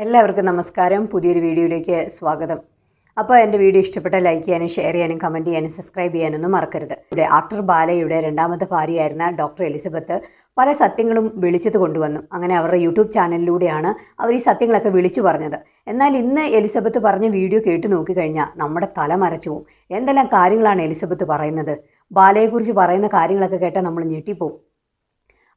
എല്ലാവർക്കും നമസ്കാരം. പുതിയൊരു വീഡിയോയിലേക്ക് സ്വാഗതം. അപ്പോൾ എൻ്റെ വീഡിയോ ഇഷ്ടപ്പെട്ട ലൈക്ക് ചെയ്യാനും ഷെയർ ചെയ്യാനും കമൻറ്റ് ചെയ്യാനും സബ്സ്ക്രൈബ് ചെയ്യാനൊന്നും മറക്കരുത്. ഇവിടെ ആക്ടർ ബാലയുടെ രണ്ടാമത്തെ ഭാര്യയായിരുന്ന ഡോക്ടർ എലിസബത്ത് പല സത്യങ്ങളും വെളിച്ചത്ത് കൊണ്ടുവന്നു. അങ്ങനെ അവരുടെ യൂട്യൂബ് ചാനലിലൂടെയാണ് അവർ ഈ സത്യങ്ങളൊക്കെ വിളിച്ചു പറഞ്ഞത്. എന്നാൽ ഇന്ന് എലിസബത്ത് പറഞ്ഞ വീഡിയോ കേട്ട് നോക്കിക്കഴിഞ്ഞാൽ നമ്മുടെ തല മരച്ചു പോകും. എന്തെല്ലാം കാര്യങ്ങളാണ് എലിസബത്ത് പറയുന്നത്. ബാലയെക്കുറിച്ച് പറയുന്ന കാര്യങ്ങളൊക്കെ കേട്ടാൽ നമ്മൾ ഞെട്ടിപ്പോവും.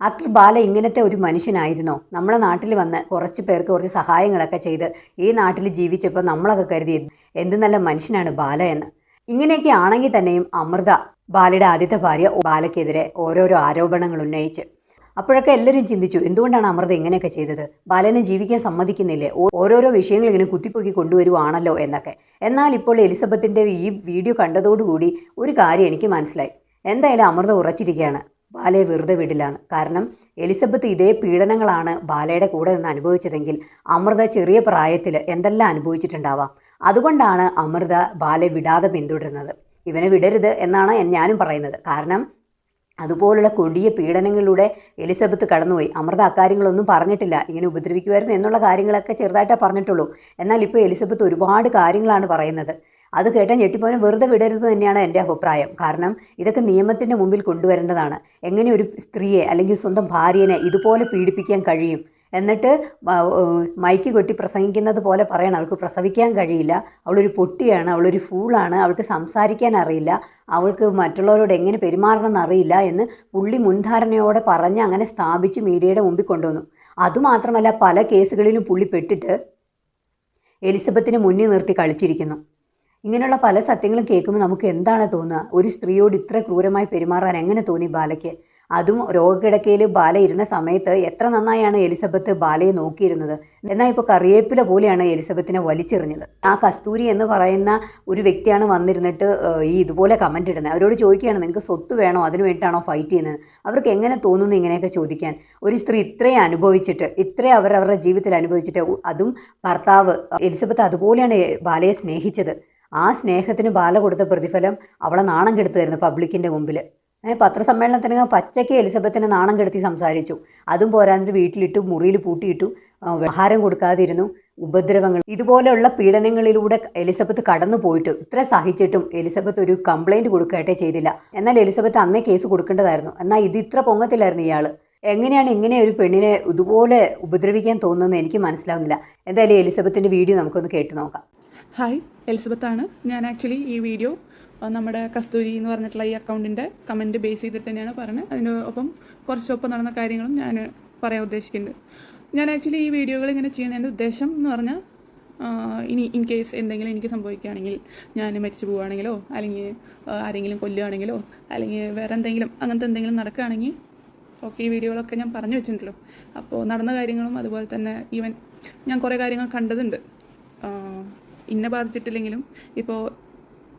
ആക്ടർ ബാല ഇങ്ങനത്തെ ഒരു മനുഷ്യനായിരുന്നോ? നമ്മുടെ നാട്ടിൽ വന്ന് കുറച്ച് പേർക്ക് കുറച്ച് സഹായങ്ങളൊക്കെ ചെയ്ത് ഈ നാട്ടിൽ ജീവിച്ചപ്പോൾ നമ്മളൊക്കെ കരുതി എന്ത് നല്ല മനുഷ്യനാണ് ബാല എന്ന്. ഇങ്ങനെയൊക്കെ ആണെങ്കിൽ തന്നെയും അമൃത, ബാലയുടെ ആദ്യത്തെ ഭാര്യ, ബാലയ്ക്കെതിരെ ഓരോരോ ആരോപണങ്ങൾ ഉന്നയിച്ച് അപ്പോഴൊക്കെ എല്ലാവരും ചിന്തിച്ചു, എന്തുകൊണ്ടാണ് അമൃത ഇങ്ങനെയൊക്കെ ചെയ്തത്? ബാലനെ ജീവിക്കാൻ സമ്മതിക്കുന്നില്ലേ? ഓരോരോ വിഷയങ്ങൾ ഇങ്ങനെ കുത്തിപ്പൊക്കി കൊണ്ടുവരുവാണല്ലോ എന്നൊക്കെ. എന്നാൽ ഇപ്പോൾ എലിസബത്തിൻ്റെ ഈ വീഡിയോ കണ്ടതോടുകൂടി ഒരു കാര്യം എനിക്ക് മനസ്സിലായി. എന്തായാലും അമൃത ഉറച്ചിരിക്കുകയാണ്, ബാലയെ വെറുതെ വിടില്ലാന്ന്. കാരണം എലിസബത്ത് ഇതേ പീഡനങ്ങളാണ് ബാലയുടെ കൂടെ നിന്ന് അനുഭവിച്ചതെങ്കിൽ അമൃത ചെറിയ പ്രായത്തിൽ എന്തെല്ലാം അനുഭവിച്ചിട്ടുണ്ടാവാം. അതുകൊണ്ടാണ് അമൃത ബാലയെ വിടാതെ പിന്തുടരുന്നത്. ഇവനെ വിടരുത് എന്നാണ് ഞാനും പറയുന്നത്. കാരണം അതുപോലുള്ള കൊടിയ പീഡനങ്ങളിലൂടെ എലിസബത്ത് കടന്നുപോയി. അമൃത അക്കാര്യങ്ങളൊന്നും പറഞ്ഞിട്ടില്ല. ഇങ്ങനെ ഉപദ്രവിക്കുമായിരുന്നു എന്നുള്ള കാര്യങ്ങളൊക്കെ ചെറുതായിട്ടേ പറഞ്ഞിട്ടുള്ളൂ. എന്നാൽ ഇപ്പോൾ എലിസബത്ത് ഒരുപാട് കാര്യങ്ങളാണ് പറയുന്നത്. അത് കേട്ടാൽ ഞെട്ടിപ്പോനെ വെറുതെ വിടരുത് തന്നെയാണ് എൻ്റെ അഭിപ്രായം. കാരണം ഇതൊക്കെ നിയമത്തിൻ്റെ മുമ്പിൽ കൊണ്ടുവരേണ്ടതാണ്. എങ്ങനെ ഒരു സ്ത്രീയെ അല്ലെങ്കിൽ സ്വന്തം ഭാര്യനെ ഇതുപോലെ പീഡിപ്പിക്കാൻ കഴിയും? എന്നിട്ട് മൈക്ക് കൊട്ടി പ്രസംഗിക്കുന്നത് പോലെ പറയണം അവൾക്ക് പ്രസവിക്കാൻ കഴിയില്ല, അവളൊരു പൊട്ടിയാണ്, അവളൊരു ഫൂളാണ്, അവൾക്ക് സംസാരിക്കാൻ അറിയില്ല, അവൾക്ക് മറ്റുള്ളവരോട് എങ്ങനെ പെരുമാറണം എന്നറിയില്ല എന്ന് പുള്ളി മുൻധാരണയോടെ പറഞ്ഞ് അങ്ങനെ സ്ഥാപിച്ച് മീഡിയയുടെ മുമ്പിൽ കൊണ്ടുവന്നു. അതുമാത്രമല്ല പല കേസുകളിലും പുള്ളി പെട്ടിട്ട് എലിസബത്തിനെ മുന്നിൽ നിർത്തി കളിച്ചിരിക്കുന്നു. ഇങ്ങനെയുള്ള പല സത്യങ്ങളും കേൾക്കുമ്പോൾ നമുക്ക് എന്താണ് തോന്നുക? ഒരു സ്ത്രീയോട് ഇത്ര ക്രൂരമായി പെരുമാറാൻ എങ്ങനെ തോന്നി ബാലയ്ക്ക്? അതും രോഗക്കിടക്കയിൽ ബാല ഇരുന്ന സമയത്ത് എത്ര നന്നായാണ് എലിസബത്ത് ബാലയെ നോക്കിയിരുന്നത്. എന്നാൽ ഇപ്പോൾ കറിവേപ്പില പോലെയാണ് എലിസബത്തിനെ വലിച്ചെറിഞ്ഞത്. ആ കസ്തൂരി എന്ന് പറയുന്ന ഒരു വ്യക്തിയാണ് വന്നിരുന്നിട്ട് ഈ ഇതുപോലെ കമൻ്റ് ഇടുന്നത്. അവരോട് ചോദിക്കുകയാണ്, നിങ്ങൾക്ക് സ്വത്ത് വേണോ, അതിന് വേണ്ടിയിട്ടാണോ ഫൈറ്റ് ചെയ്യുന്നത്? അവർക്ക് എങ്ങനെ തോന്നുന്നു ഇങ്ങനെയൊക്കെ ചോദിക്കാൻ? ഒരു സ്ത്രീ ഇത്രയും അനുഭവിച്ചിട്ട്, ഇത്രയും അവരവരുടെ ജീവിതത്തിൽ അനുഭവിച്ചിട്ട്, അതും ഭർത്താവ് എലിസബത്ത് അതുപോലെയാണ് ബാലയെ സ്നേഹിച്ചത്. ആ സ്നേഹത്തിന് ബാല കൊടുത്ത പ്രതിഫലം അവളെ നാണം കെടുത്തുമായിരുന്നു പബ്ലിക്കിൻ്റെ മുമ്പിൽ. പത്രസമ്മേളനത്തിന് പച്ചയ്ക്ക് എലിസബത്തിനെ നാണം കെടുത്തി സംസാരിച്ചു. അതും പോരാഞ്ഞിട്ട് വീട്ടിലിട്ടു, മുറിയിൽ പൂട്ടിയിട്ടു, ആഹാരം കൊടുക്കാതിരുന്നു, ഉപദ്രവങ്ങൾ, ഇതുപോലെയുള്ള പീഡനങ്ങളിലൂടെ എലിസബത്ത് കടന്നു പോയിട്ട് ഇത്ര സഹിച്ചിട്ടും എലിസബത്ത് ഒരു കംപ്ലൈൻറ്റ് കൊടുക്കുകയായിട്ടേ ചെയ്തില്ല. എന്നാൽ എലിസബത്ത് അന്നേ കേസ് കൊടുക്കേണ്ടതായിരുന്നു. എന്നാൽ ഇത് ഇത്ര പൊങ്ങത്തില്ലായിരുന്നു ഇയാൾ. എങ്ങനെയാണ് ഇങ്ങനെ ഒരു പെണ്ണിനെ ഇതുപോലെ ഉപദ്രവിക്കാൻ തോന്നുന്നതെന്ന് എനിക്ക് മനസ്സിലാവുന്നില്ല. എന്തായാലും എലിസബത്തിൻ്റെ വീഡിയോ നമുക്കൊന്ന് കേട്ട് നോക്കാം. ഹായ്, എലിസബത്താണ്. ഞാൻ ആക്ച്വലി ഈ വീഡിയോ നമ്മുടെ കസ്തൂരി എന്ന് പറഞ്ഞിട്ടുള്ള ഈ അക്കൗണ്ടിൻ്റെ കമൻറ്റ് ബേസ് ചെയ്തിട്ട് തന്നെയാണ് പറയുന്നത്. അതിന് ഒപ്പം കുറച്ചൊപ്പം നടന്ന കാര്യങ്ങളും ഞാൻ പറയാൻ ഉദ്ദേശിക്കുന്നുണ്ട്. ഞാൻ ആക്ച്വലി ഈ വീഡിയോകൾ ഇങ്ങനെ ചെയ്യുന്നതിൻ്റെ ഉദ്ദേശം എന്ന് പറഞ്ഞാൽ, ഇനി ഇൻ കേസ് എന്തെങ്കിലും എനിക്ക് സംഭവിക്കുകയാണെങ്കിൽ, ഞാൻ മരിച്ചു പോവുകയാണെങ്കിലോ, അല്ലെങ്കിൽ ആരെങ്കിലും കൊല്ലുകയാണെങ്കിലോ, അല്ലെങ്കിൽ വേറെ എന്തെങ്കിലും അങ്ങനത്തെ എന്തെങ്കിലും നടക്കുകയാണെങ്കിൽ ഓക്കെ, ഈ വീഡിയോകളൊക്കെ ഞാൻ പറഞ്ഞു വെച്ചിട്ടുണ്ടല്ലോ. അപ്പോൾ നടന്ന കാര്യങ്ങളും അതുപോലെ തന്നെ ഈവൻ ഞാൻ കുറേ കാര്യങ്ങൾ കണ്ടതുണ്ട്. ഇന്നെ ബാധിച്ചിട്ടില്ലെങ്കിലും ഇപ്പോൾ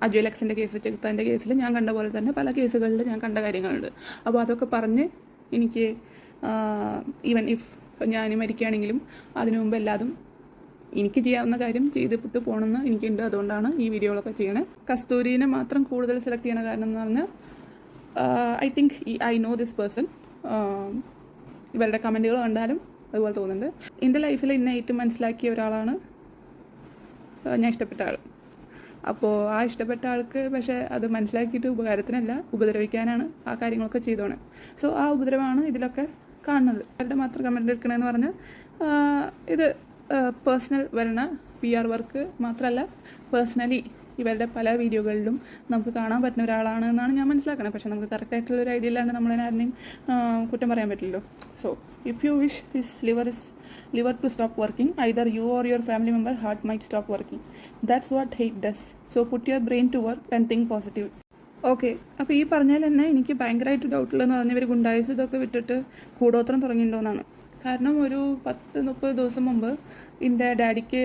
അജു ലക്സിൻ്റെ കേസ്, ചെകുത്താൻ്റെ കേസിൽ ഞാൻ കണ്ട പോലെ തന്നെ പല കേസുകളിൽ ഞാൻ കണ്ട കാര്യങ്ങളുണ്ട്. അപ്പോൾ അതൊക്കെ പറഞ്ഞ് എനിക്ക് ഈവൻ ഇഫ് ഞാൻ മരിക്കുകയാണെങ്കിലും അതിനു മുമ്പ് എല്ലാതും എനിക്ക് ചെയ്യാവുന്ന കാര്യം ചെയ്തിട്ട് പോകണമെന്ന് എനിക്കുണ്ട്. അതുകൊണ്ടാണ് ഈ വീഡിയോകളൊക്കെ ചെയ്യണേ. കസ്തൂരിനെ മാത്രം കൂടുതൽ സെലക്ട് ചെയ്യണ കാരണം എന്ന് പറഞ്ഞാൽ, I think I know this person. ഇവരുടെ കമൻറ്റുകൾ കണ്ടാലും അതുപോലെ തോന്നുന്നുണ്ട്. എൻ്റെ ലൈഫിൽ എന്നെ ഏറ്റവും മനസ്സിലാക്കിയ ഒരാളാണ് ഞാൻ ഇഷ്ടപ്പെട്ട ആൾ. അപ്പോൾ ആ ഇഷ്ടപ്പെട്ട ആൾക്ക് പക്ഷേ അത് മനസ്സിലാക്കിയിട്ട് ഉപകാരത്തിനല്ല, ഉപദ്രവിക്കാനാണ് ആ കാര്യങ്ങളൊക്കെ ചെയ്തോണേ. സോ ആ ഉപദ്രവമാണ് ഇതിലൊക്കെ കാണുന്നത്. അവരുടെ മാത്രം കമൻറ്റ് എടുക്കണമെന്ന് പറഞ്ഞാൽ, ഇത് പേഴ്സണൽ വരണ PR വർക്ക് മാത്രമല്ല, പേഴ്സണലി ഇവരുടെ പല വീഡിയോകളിലും നമുക്ക് കാണാൻ പറ്റുന്ന ഒരാളാണ് എന്നാണ് ഞാൻ മനസ്സിലാക്കുന്നത്. പക്ഷേ നമുക്ക് കറക്റ്റായിട്ടുള്ളൊരു ഐഡിയ ഇല്ലാണ്ട് നമ്മളതിനെ ആരെയും കുറ്റം പറയാൻ പറ്റില്ലല്ലോ. So if you wish his liver to stop working, either you or your family member heart might stop working. That's what hate does. So put your brain to work and think positive. Okay, അപ്പോൾ ഈ പറഞ്ഞാൽ തന്നെ എനിക്ക് ഭയങ്കരമായിട്ട് ഡൗട്ടുള്ളതെന്ന് പറഞ്ഞാൽ, ഇവർ ഗുണ്ടായുസ് ഇതൊക്കെ വിട്ടിട്ട് കൂടോത്രം തുടങ്ങിയിട്ടുണ്ടോയെന്നാണ്. കാരണം ഒരു 10-30 ദിവസം മുമ്പ് എൻ്റെ ഡാഡിക്ക്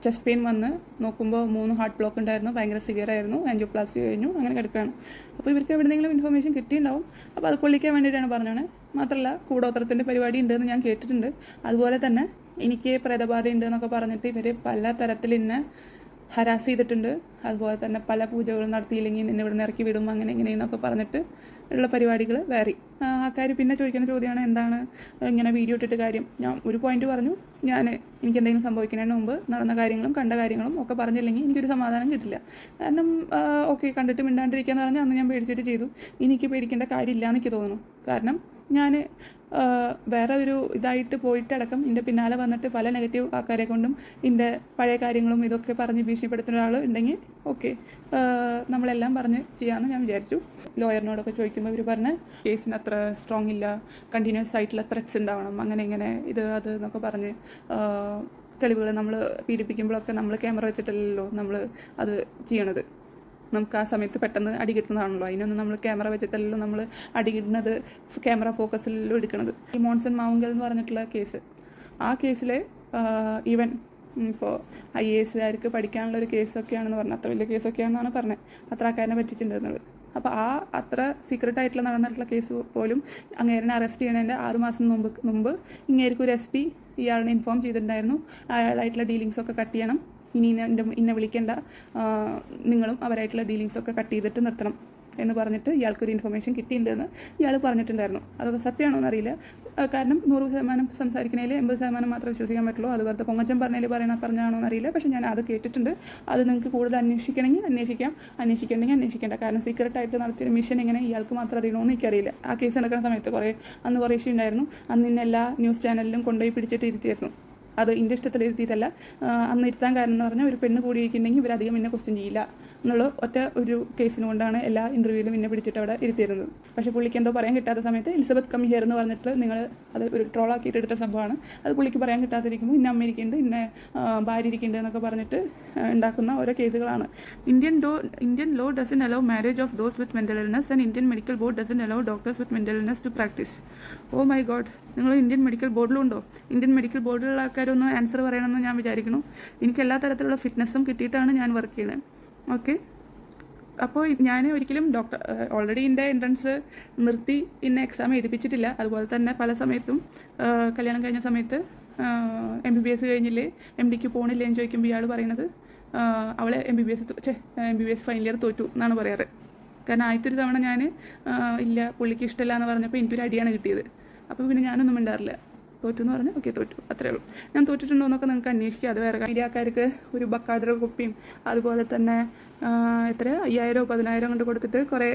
ചെസ്റ്റ് പെയിൻ വന്ന് നോക്കുമ്പോൾ 3 ഹാർട്ട് ബ്ലോക്ക് ഉണ്ടായിരുന്നു, ഭയങ്കര സിവിയർ ആയിരുന്നു, ആൻജിയോപ്ലാസ്റ്റി കഴിഞ്ഞു, അങ്ങനെ കിടക്കുകയാണ്. അപ്പോൾ ഇവർക്ക് എവിടെയെങ്കിലും ഇൻഫർമേഷൻ കിട്ടിയിട്ടുണ്ടാവും. അപ്പോൾ അത് കൊള്ളിക്കാൻ വേണ്ടിയിട്ടാണ് പറഞ്ഞത്. മാത്രമല്ല കൂടോത്രത്തിൻ്റെ പരിപാടി ഉണ്ടെന്ന് ഞാൻ കേട്ടിട്ടുണ്ട്. അതുപോലെ തന്നെ എനിക്ക് പ്രേതബാധ ഉണ്ട് എന്നൊക്കെ പറഞ്ഞിട്ട് ഇവർ പല തരത്തിൽ ഇന്നെ ഹരാസ് ചെയ്തിട്ടുണ്ട്. അതുപോലെ തന്നെ പല പൂജകളും നടത്തിയില്ലെങ്കിൽ നിന്നെ ഇവിടെ നിന്ന് ഇറക്കി വിടും അങ്ങനെ ഇങ്ങനെയെന്നൊക്കെ പറഞ്ഞിട്ട് ഉള്ള പരിപാടികൾ വേറി. ആൾക്കാർ പിന്നെ ചോദിക്കുന്ന ചോദ്യമാണ് എന്താണ് ഇങ്ങനെ വീഡിയോ ഇട്ടിട്ട് കാര്യം. ഞാൻ ഒരു പോയിന്റ് പറഞ്ഞു, എനിക്ക് എന്തെങ്കിലും സംഭവിക്കുന്നതിന് മുമ്പ് നടന്ന കാര്യങ്ങളും കണ്ട കാര്യങ്ങളും ഒക്കെ പറഞ്ഞില്ലെങ്കിൽ എനിക്കൊരു സമാധാനം കിട്ടില്ല. കാരണം ഓക്കെ കണ്ടിട്ട് മിണ്ടാണ്ടിരിക്കുക എന്ന് പറഞ്ഞാൽ അന്ന് ഞാൻ പേടിച്ചിട്ട് ചെയ്തു. എനിക്ക് പേടിക്കേണ്ട കാര്യമില്ല എനിക്ക് തോന്നുന്നു. കാരണം ഞാൻ വേറെ ഒരു ഇതായിട്ട് പോയിട്ടടക്കം എൻ്റെ പിന്നാലെ വന്നിട്ട് പല നെഗറ്റീവ് ആൾക്കാരെ കൊണ്ടും എൻ്റെ പഴയ കാര്യങ്ങളും ഇതൊക്കെ പറഞ്ഞ് ഭീഷണിപ്പെടുത്തുന്ന ഒരാൾ ഉണ്ടെങ്കിൽ ഓക്കെ നമ്മളെല്ലാം പറഞ്ഞ് ചെയ്യാമെന്ന് ഞാൻ വിചാരിച്ചു. ലോയറിനോടൊക്കെ ചോദിക്കുമ്പോൾ ഇവർ പറഞ്ഞ കേസിന് അത്ര സ്ട്രോങ് ഇല്ല, കണ്ടിന്യൂസ് ആയിട്ടുള്ള ത്രെറ്റ്സ് ഉണ്ടാവണം, അങ്ങനെ ഇങ്ങനെ ഇത് അത് എന്നൊക്കെ പറഞ്ഞ് തെളിവുകൾ നമ്മൾ പീഡിപ്പിക്കുമ്പോഴൊക്കെ നമ്മൾ ക്യാമറ വെച്ചിട്ടല്ലല്ലോ നമ്മൾ അത് ചെയ്യണത്. നമുക്ക് ആ സമയത്ത് പെട്ടെന്ന് അടി കിട്ടുന്നതാണല്ലോ. അതിനൊന്നും നമ്മൾ ക്യാമറ വെച്ചിട്ടല്ലോ നമ്മൾ അടി കിട്ടുന്നത്, ക്യാമറ ഫോക്കസിലും എടുക്കുന്നത്. ഈ മോൺസൺ മാവുങ്കൽ എന്ന് പറഞ്ഞിട്ടുള്ള കേസ്, ആ കേസിൽ ഈവൻ ഇപ്പോൾ IAS പഠിക്കാനുള്ളൊരു കേസൊക്കെയാണെന്ന് പറഞ്ഞത്. അത്ര വലിയ കേസൊക്കെയാണെന്നാണ് പറഞ്ഞത്. അത്ര ആൾക്കാരനെ പറ്റിച്ചിട്ടുണ്ടെന്നുള്ളത്. അപ്പോൾ അത്ര സീക്രട്ടായിട്ടുള്ള നടന്നിട്ടുള്ള കേസ് പോലും അങ്ങേരനെ അറസ്റ്റ് ചെയ്യണതിൻ്റെ 6 മാസം മുമ്പ് ഇങ്ങേർക്ക് ഒരു SP ഇയാളിനെ ഇൻഫോം ചെയ്തിട്ടുണ്ടായിരുന്നു. അയാളായിട്ടുള്ള ഡീലിങ്സൊക്കെ കട്ട് ചെയ്യണം, ഇനി ഇന്നെ വിളിക്കേണ്ട, നിങ്ങളും അവരായിട്ടുള്ള ഡീലിങ്സൊക്കെ കട്ട് ചെയ്തിട്ട് നിർത്തണം എന്ന് പറഞ്ഞിട്ട് ഇയാൾക്കൊരു ഇൻഫർമേഷൻ കിട്ടിയിട്ടുണ്ടെന്ന് ഇയാൾ പറഞ്ഞിട്ടുണ്ടായിരുന്നു. അതൊക്കെ സത്യമാണോ എന്നറിയില്ല. കാരണം 100% സംസാരിക്കണേൽ 80% മാത്രമേ വിശ്വസിക്കാൻ പറ്റുള്ളൂ. അത് വെറുതെ പൊങ്ങച്ചം പറഞ്ഞാണോ എന്നറിയില്ല. പക്ഷേ ഞാൻ അത് കേട്ടിട്ടുണ്ട്. അത് നിങ്ങൾക്ക് കൂടുതൽ അന്വേഷിക്കണമെങ്കിൽ അന്വേഷിക്കണമെങ്കിൽ അന്വേഷിക്കേണ്ട. കാരണം സീക്രട്ടായിട്ട് നടത്തിയൊരു മിഷൻ എങ്ങനെ ഇയാൾക്ക് മാത്രം അറിയണമെന്ന് എനിക്കറിയില്ല. ആ കേസ് നടക്കുന്ന സമയത്ത് അന്ന് കുറേ ഇഷ്യൂ ഉണ്ടായിരുന്നു. അന്ന് ഇന്ന് എല്ലാ ന്യൂസ് ചാനലിലും കൊണ്ടുപോയി പിടിച്ചിട്ട് ഇരുത്തിയായിരുന്നു. അത് എൻ്റെ ഇഷ്ടത്തിൽ ഇരുത്തിയിട്ടല്ല. അന്ന് ഇരുത്താൻ കാരണം എന്ന് പറഞ്ഞാൽ ഒരു പെണ്ണ് കൂടിയിരിക്കുന്നുണ്ടെങ്കിൽ ഇവരധികം എന്നെ ക്വസ്റ്റ്യൻ ചെയ്യില്ല എന്നുള്ള ഒരു കേസിന് കൊണ്ടാണ് എല്ലാ ഇൻ്റർവ്യൂവിലും എന്നെ പിടിച്ചിട്ട് അവിടെ ഇരുത്തിയിരുന്നത്. പക്ഷേ പുള്ളിക്ക് എന്തോ പറയാൻ കിട്ടാത്ത സമയത്ത് എലിസബത്ത് കം ഹിയർ എന്ന് പറഞ്ഞിട്ട് നിങ്ങൾ അത് ഒരു ട്രോളാക്കിയിട്ട് എടുത്ത സംഭവമാണ്. അത് പുള്ളിക്ക് പറയാൻ കിട്ടാതിരിക്കുമ്പോൾ ഇന്ന അമ്മ ഇരിക്കുന്നുണ്ട്, ഇന്ന ഭാര്യ ഇരിക്കുന്നുണ്ട് എന്നൊക്കെ പറഞ്ഞിട്ട് ഉണ്ടാക്കുന്ന ഓരോ കേസുകളാണ്. Indian law doesn't allow marriage of those with mental illness and Indian medical board doesn't allow doctors with mental illness to practise. Oh my god, നിങ്ങൾ ഇന്ത്യൻ മെഡിക്കൽ ബോർഡിലും ഉണ്ടോ? ഇന്ത്യൻ മെഡിക്കൽ ബോർഡിലുള്ള ആൾക്കാരൊന്ന് ആൻസർ പറയണമെന്ന് ഞാൻ വിചാരിക്കുന്നു. എനിക്ക് എല്ലാ തരത്തിലുള്ള ഫിറ്റ്നസ്സും കിട്ടിയിട്ടാണ് ഞാൻ വർക്ക് ചെയ്യുന്നത്. ഓക്കെ, അപ്പോൾ ഞാൻ ഒരിക്കലും ഓൾറെഡി എൻ്റെ എൻട്രൻസ് നിർത്തി പിന്നെ എക്സാം എഴുതിപ്പിച്ചിട്ടില്ല. അതുപോലെ തന്നെ പല സമയത്തും കല്യാണം കഴിഞ്ഞ സമയത്ത് MBBS കഴിഞ്ഞില്ലേ, MDക്ക് പോകണില്ലേ എന്ന് ചോദിക്കുമ്പോൾ ഇയാൾ പറയണത് അവളെ MBBS ഫൈനൽ ഇയർ തോറ്റു എന്നാണ് പറയാറ്. കാരണം ആദ്യത്തെ ഒരു തവണ ഞാൻ ഇല്ല പുള്ളിക്ക് ഇഷ്ടമില്ല എന്ന് പറഞ്ഞപ്പോൾ എനിക്കൊരു അടിയാണ് കിട്ടിയത്. അപ്പോൾ പിന്നെ ഞാനൊന്നും മിണ്ടാറില്ല. തോറ്റു എന്ന് പറഞ്ഞാൽ ഓക്കെ തോറ്റു, അത്രേ ഉള്ളൂ. ഞാൻ തോറ്റിട്ടുണ്ടോ എന്നൊക്കെ നിങ്ങൾക്ക് അന്വേഷിക്കുക. അത് വേറെ മീഡിയക്കാർക്ക് ഒരു ബക്കാർഡർ കുപ്പിയും അതുപോലെ തന്നെ 5,000 10,000 കൊണ്ട് കൊടുത്തിട്ട് കുറേ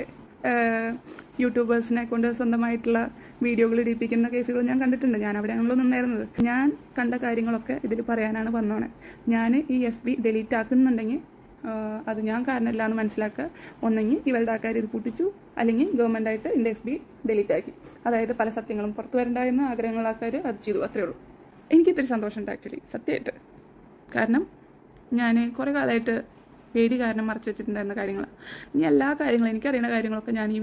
യൂട്യൂബേഴ്സിനെ കൊണ്ട് സ്വന്തമായിട്ടുള്ള വീഡിയോകൾ ഇടിപ്പിക്കുന്ന കേസുകൾ ഞാൻ കണ്ടിട്ടുണ്ട്. ഞാൻ അവിടെയാണല്ലോ നിന്നായിരുന്നത്. ഞാൻ കണ്ട കാര്യങ്ങളൊക്കെ ഇതിൽ പറയാനാണ് വന്നോണേ. ഞാൻ ഈ FB ഡിലീറ്റ് ആക്കുന്നുണ്ടെങ്കിൽ അത് ഞാൻ കാരണമില്ല എന്ന് മനസ്സിലാക്കുക. ഒന്നെങ്കിൽ ഇവരുടെ ആൾക്കാർ ഇത് പൂട്ടിച്ചു, അല്ലെങ്കിൽ ഗവൺമെൻറ്റായിട്ട് എൻ്റെ FB ഡിലീറ്റ് ആക്കി. അതായത് പല സത്യങ്ങളും പുറത്തു വരണ്ടായെന്ന് ആഗ്രഹമുള്ള ആൾക്കാർ അത് ചെയ്തു, അത്രേ ഉള്ളൂ. എനിക്കിത്തിരി സന്തോഷമുണ്ട് ആക്ച്വലി, സത്യമായിട്ട്. കാരണം ഞാൻ കുറേ കാലമായിട്ട് പേടി കാരണം മറച്ചു വെച്ചിട്ടുണ്ടായിരുന്ന കാര്യങ്ങൾ, ഇനി എല്ലാ കാര്യങ്ങളും എനിക്കറിയുന്ന കാര്യങ്ങളൊക്കെ ഞാൻ ഈ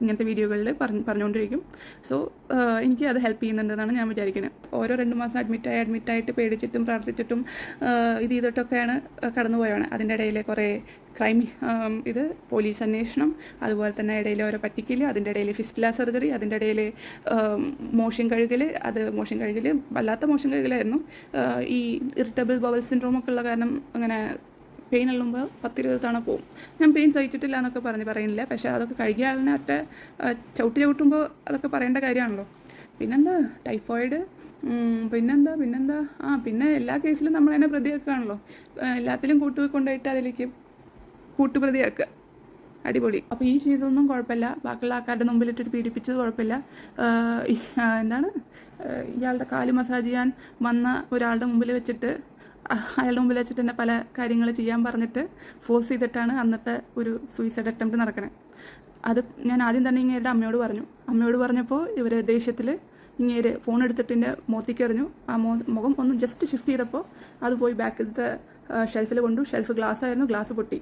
ഇങ്ങനത്തെ വീഡിയോകളിൽ പറഞ്ഞുകൊണ്ടിരിക്കും. സോ എനിക്ക് അത് ഹെൽപ്പ് ചെയ്യുന്നുണ്ടെന്നാണ് ഞാൻ വിചാരിക്കുന്നത്. ഓരോ 2 മാസം അഡ്മിറ്റായിട്ട് പേടിച്ചിട്ടും പ്രാർത്ഥിച്ചിട്ടും ഇത് ചെയ്തിട്ടൊക്കെയാണ് കടന്നുപോയാണ്. അതിൻ്റെ ഇടയിൽ കുറേ ക്രൈം, ഇത് പോലീസ് അന്വേഷണം, അതുപോലെ തന്നെ ഇടയിൽ ഓരോ പറ്റിക്കൽ, അതിൻ്റെ ഇടയിൽ ഫിസ്റ്റുല സർജറി, അതിൻ്റെ ഇടയിൽ മോഷൻ കഴുകൽ. വല്ലാത്ത മോഷൻ കഴുകലായിരുന്നു. ഈ ഇറിറ്റബിൾ ബവൽ സിൻഡ്രോം ഒക്കെ ഉള്ള കാരണം അങ്ങനെ പെയിൻ ഉള്ളുമ്പോൾ 10-20 തവണ പോവും. ഞാൻ പെയിൻ സഹിച്ചിട്ടില്ല എന്നൊക്കെ പറയുന്നില്ല. പക്ഷേ അതൊക്കെ കഴുകിയ ആളിനെ ചവിട്ടുമ്പോൾ അതൊക്കെ പറയേണ്ട കാര്യമാണല്ലോ. പിന്നെന്താ ടൈഫോയിഡ്, പിന്നെന്താ പിന്നെ എല്ലാ കേസിലും നമ്മൾ തന്നെ പ്രതിയാക്കുകയാണല്ലോ. എല്ലാത്തിലും കൊണ്ടുപോയിട്ട് അതിലേക്ക് കൂട്ടുപ്രതിയാക്കുക. അടിപൊളി. അപ്പോൾ ഈ ചെയ്തൊന്നും കുഴപ്പമില്ല, ബാക്കിയുള്ള ആൾക്കാരുടെ മുമ്പിലിട്ടിട്ട് പീഡിപ്പിച്ചത് കുഴപ്പമില്ല. ഇയാളുടെ കാല് മസാജ് ചെയ്യാൻ വന്ന ഒരാളുടെ മുമ്പിൽ വെച്ചിട്ട് അയാളുടെ മുമ്പിൽ വെച്ചിട്ട് തന്നെ പല കാര്യങ്ങൾ ചെയ്യാൻ പറഞ്ഞിട്ട് ഫോഴ്സ് ചെയ്തിട്ടാണ് അന്നത്തെ ഒരു സൂയിസൈഡ് അറ്റംപ്റ്റ് നടക്കണേ. അത് ഞാൻ ആദ്യം തന്നെ ഇങ്ങേരുടെ അമ്മയോട് പറഞ്ഞപ്പോൾ ഇവർ ദേഷ്യത്തിൽ ഇങ്ങേര് ഫോൺ എടുത്തിട്ട് എൻ്റെ മുഖത്തേക്ക് എറിഞ്ഞു. ആ മുഖം ഒന്ന് ജസ്റ്റ് ഷിഫ്റ്റ് ചെയ്തപ്പോൾ അത് പോയി ബാക്കിലത്തെ ഷെൽഫിൽ കൊണ്ടു. ഷെൽഫ് ഗ്ലാസ് ആയിരുന്നു, ഗ്ലാസ് പൊട്ടി.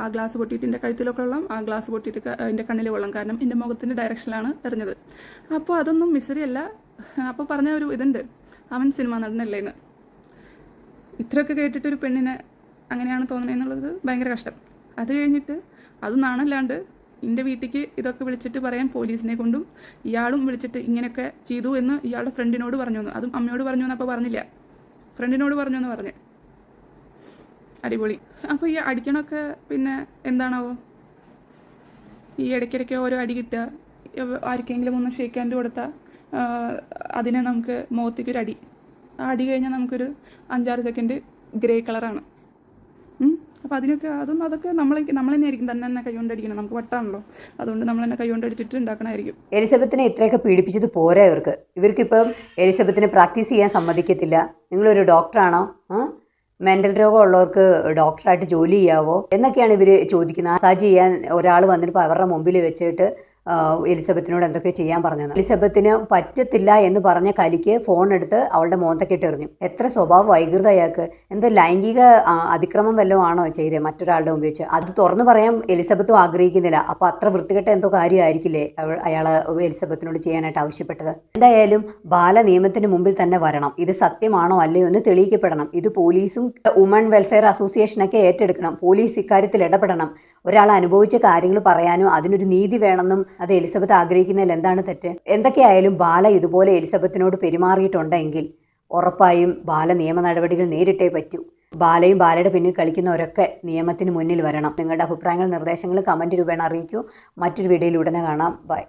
ആ ഗ്ലാസ് പൊട്ടിയിട്ട് എൻ്റെ കഴുത്തിലൊക്കെ വെള്ളം, ആ ഗ്ലാസ് പൊട്ടിയിട്ട് എൻ്റെ കണ്ണിൽ വെള്ളം. കാരണം എൻ്റെ മുഖത്തിൻ്റെ ഡയറക്ഷനിലാണ് എറിഞ്ഞത്. അപ്പോൾ അതൊന്നും മിസറി അല്ല. അപ്പോൾ പറഞ്ഞ ഒരു ഇതുണ്ട്, അവൻ സിനിമ നടനല്ലേന്ന്. ഇത്രയൊക്കെ കേട്ടിട്ടൊരു പെണ്ണിനെ അങ്ങനെയാണ് തോന്നണേന്നുള്ളത് ഭയങ്കര കഷ്ടം. അത് കഴിഞ്ഞിട്ട് അത് നാണല്ലാണ്ട് എൻ്റെ വീട്ടിലേക്ക് ഇതൊക്കെ വിളിച്ചിട്ട് പറയാൻ പോലീസിനെ കൊണ്ടും ഇയാളും വിളിച്ചിട്ട് ഇങ്ങനെയൊക്കെ ചെയ്തു എന്ന് ഇയാളുടെ ഫ്രണ്ടിനോട് പറഞ്ഞു. അതും അമ്മയോട് പറഞ്ഞു എന്നപ്പോൾ പറഞ്ഞില്ല, ഫ്രണ്ടിനോട് പറഞ്ഞു എന്ന് പറഞ്ഞ്. അടിപൊളി. അപ്പോൾ ഈ അടിക്കണമൊക്കെ പിന്നെ എന്താണാവോ, ഈ ഇടയ്ക്കിടയ്ക്ക് ഓരോ അടി കിട്ടുക, ആർക്കെങ്കിലും ഒന്ന് ഷേക്ക് ഹാൻഡ് കൊടുത്താൽ അതിനെ നമുക്ക് മുഖത്തേക്കൊരു അടി, ആ അടി കഴിഞ്ഞാൽ നമുക്കൊരു 5-6 സെക്കൻഡ് ഗ്രേ കളറാണ്. അപ്പോൾ അതൊക്കെ നമ്മൾ തന്നെ ആയിരിക്കും തന്നെ കൈകൊണ്ട് അടിക്കണം. നമുക്ക് വട്ടാണല്ലോ, അതുകൊണ്ട് നമ്മൾ തന്നെ കൈകൊണ്ട് അടിച്ചിട്ട് ഉണ്ടാക്കണമായിരിക്കും. എലിസബത്തിനെ ഇത്രയൊക്കെ പീഡിപ്പിച്ചത് പോരാ ഇവർക്കിപ്പം എലിസബത്തിനെ പ്രാക്ടീസ് ചെയ്യാൻ സമ്മതിക്കത്തില്ല. നിങ്ങളൊരു ഡോക്ടറാണോ? മെൻ്റൽ രോഗമുള്ളവർക്ക് ഡോക്ടറായിട്ട് ജോലി ചെയ്യാവോ എന്നൊക്കെയാണ് ഇവർ ചോദിക്കുന്നത്. മസാജ് ചെയ്യാൻ ഒരാൾ വന്നിട്ട് അവരുടെ മുമ്പിൽ വെച്ചിട്ട് എലിസബത്തിനോട് എന്തൊക്കെ ചെയ്യാൻ പറഞ്ഞത്. എലിസബത്തിന് പറ്റത്തില്ല എന്ന് പറഞ്ഞ കലിക്ക് ഫോൺ എടുത്ത് അവളുടെ മോന്തയ്ക്ക് ഇട്ടെറിഞ്ഞു. എത്ര സ്വഭാവ വൈകൃത അയാൾക്ക്! എന്ത് ലൈംഗിക അതിക്രമം വല്ലതും ആണോ ചെയ്തത് മറ്റൊരാളുടെ മുമ്പ് വെച്ച്? അത് തുറന്നു പറയാൻ എലിസബത്തും ആഗ്രഹിക്കുന്നില്ല. അപ്പോൾ അത്ര വൃത്തികെട്ട എന്തോ കാര്യമായിരിക്കില്ലേ അയാൾ എലിസബത്തിനോട് ചെയ്യാനായിട്ട് ആവശ്യപ്പെട്ടത്. എന്തായാലും ബാല നിയമത്തിന് മുമ്പിൽ തന്നെ വരണം. ഇത് സത്യമാണോ അല്ലയോ എന്ന് തെളിയിക്കപ്പെടണം. ഇത് പോലീസും വുമൺ വെൽഫെയർ അസോസിയേഷനൊക്കെ ഏറ്റെടുക്കണം. പോലീസ് ഇക്കാര്യത്തിൽ ഇടപെടണം. ഒരാൾ അനുഭവിച്ച കാര്യങ്ങൾ പറയാനും അതിനൊരു നീതി വേണമെന്നും അത് എലിസബത്ത് ആഗ്രഹിക്കുന്നതിൽ എന്താണ് തെറ്റ്? എന്തൊക്കെയായാലും ബാല ഇതുപോലെ എലിസബത്തിനോട് പെരുമാറിയിട്ടുണ്ടെങ്കിൽ ഉറപ്പായും ബാല നിയമ നടപടികൾ നേരിട്ടേ പറ്റൂ. ബാലയും ബാലയുടെ പിന്നിൽ കളിക്കുന്നവരൊക്കെ നിയമത്തിന് മുന്നിൽ വരണം. നിങ്ങളുടെ അഭിപ്രായങ്ങളും നിർദ്ദേശങ്ങളും കമൻറ്റ് രൂപേണ അറിയിക്കൂ. മറ്റൊരു വീഡിയോയിൽ ഉടനെ കാണാം. ബൈ.